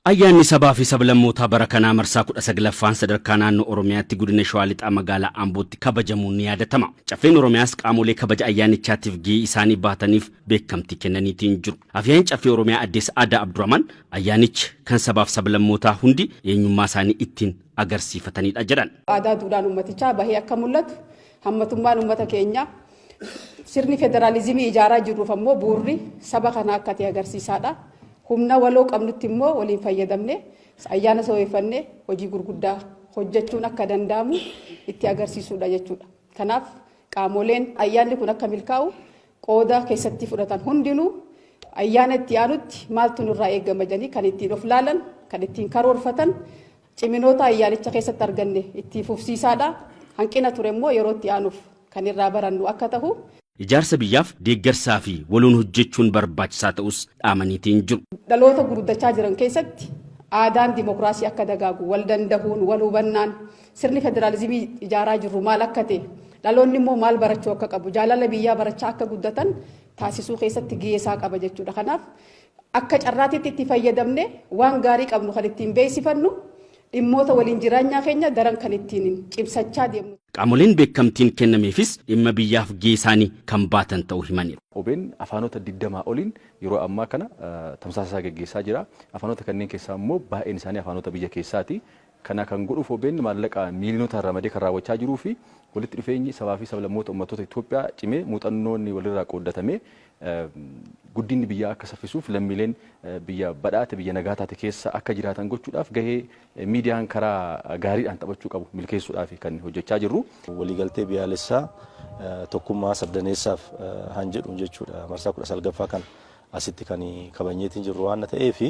Ayyaanni sabaa fi sablammoota bara kanaa marsaa 19ffaan sadarkaa naannoo Oromiyaatti godina Shawaa Lixaa magaalaa Ambootti kabajamuun ni yaadatama. Caffeen Oromiyaas qaamolee kabaja ayyaanichaatiif gahee isaanii baataniif beekamtii kennaniitiin jiru. Afyaan caffee Oromiyaa Addees Aadaa Abdurrahman ayyaanichi kan sabaaf sablammootaa hundi eenyummaa isaanii ittiin agarsiifatanidha jedhan. Aadaa duudhaan uummatichaa bahee akka mul'atu hammatummaan uummata keenya sirni federaalizimii ijaaraa jirruuf ammoo bu'uurri saba kanaa akka ta'e agarsiisaadha. Humna waloo qabnutti immoo waliin fayyadamne ayyaana saweeffannee hojii gurguddaa hojjechuun akka danda'amu itti agarsiisuudha jechuudha. Kanaaf qaamoleen ayyaanni kun akka milkaa'u qooda keessatti fudhatan hundinuu ayyaana itti aanutti maaltu nurraa eegama jedhanii kan ittiin of laalan, kan ittiin karoorfatan, ciminoota ayyaanicha keessatti arganne itti fufsiisaadha. Hanqina ture immoo yeroo itti aanuuf kan irraa barannu akka ta'u. Ijaarsa biyyaaf deeggarsaa fi waloon hojjechuun barbaachisaa ta'us dhaamaniitiin jiru. Dhaloota guddachaa jiran keessatti aadaan dimokiraasii akka dagaagu wal danda'uun wal hubannaan sirni federaalizimii ijaaraa jirru maal akka ta'e dhaloonni immoo maal barachuu akka qabu jaalala biyyaa barachaa akka guddatan taasisuu keessatti gahee qaba jechuudha. Kanaaf akka carraatiitti itti fayyadamne waan gaarii qabnu kan ittiin beeksifannu dhimmoota waliin jireenyaa keenya daran kan ittiin cimsachaa deemnu. Qaamoleen beekamtiin kennameefis dhimma biyyaaf gahee isaanii kan baatan ta'uu himaniiru. OBN afaanota 20 oliin yeroo ammaa kana tamsaasa gaggeessaa jira. Afaanota kanneen keessaa immoo baay'een isaanii afaanota biyya keessaati. Kana kan godhuuf OBN maallaqa miiliyoonota ramadee kan raawwachaa jiruu fi walitti dhufeenyi sabaa fi sablammoota uummattoota Itoophiyaa cimee muuxannoonni walirraa qooddatamee guddinni biyyaa akka saffisuuf lammiileen biyya badhaate biyya nagaa taate keessa akka jiraatan gochuudhaaf gahee miidiyaan karaa gaariidhaan taphachuu qabu milkeessuudhaaf kan hojjechaa jirru. Waliigaltee biyyaalessaa tokkummaa sabdaneessaaf han jedhu jechuudha. Marsaa 19ffaa kan asitti kan kabajneetiin jirru waan ta'eef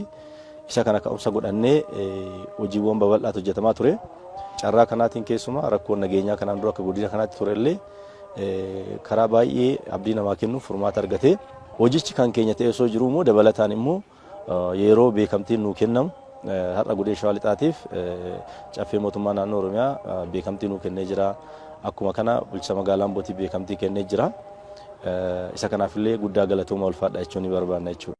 isa kana ka'umsa godhannee hojiiwwan babal'aatu hojjetamaa ture. Carraa kanaatiin keessumaa rakkoon nageenyaa kanaan dura akka godina kanaatti turellee karaa baay'ee abdii namaa kennuuf furmaata argatee hojichi kan keenya ta'ee osoo jiru immoo dabalataan immoo yeroo beekamtiin nuu kennamu har'a godina Shawaa Lixaatiif caffee mootummaa naannoo Oromiyaa beekamtii nuu kennee jira. Akkuma kana bulchiinsa magaalaa Ambootii beekamtii kennee jira. Isa kanaafillee guddaa galatooma ulfaadha jechuun ni barbaanna jechuudha.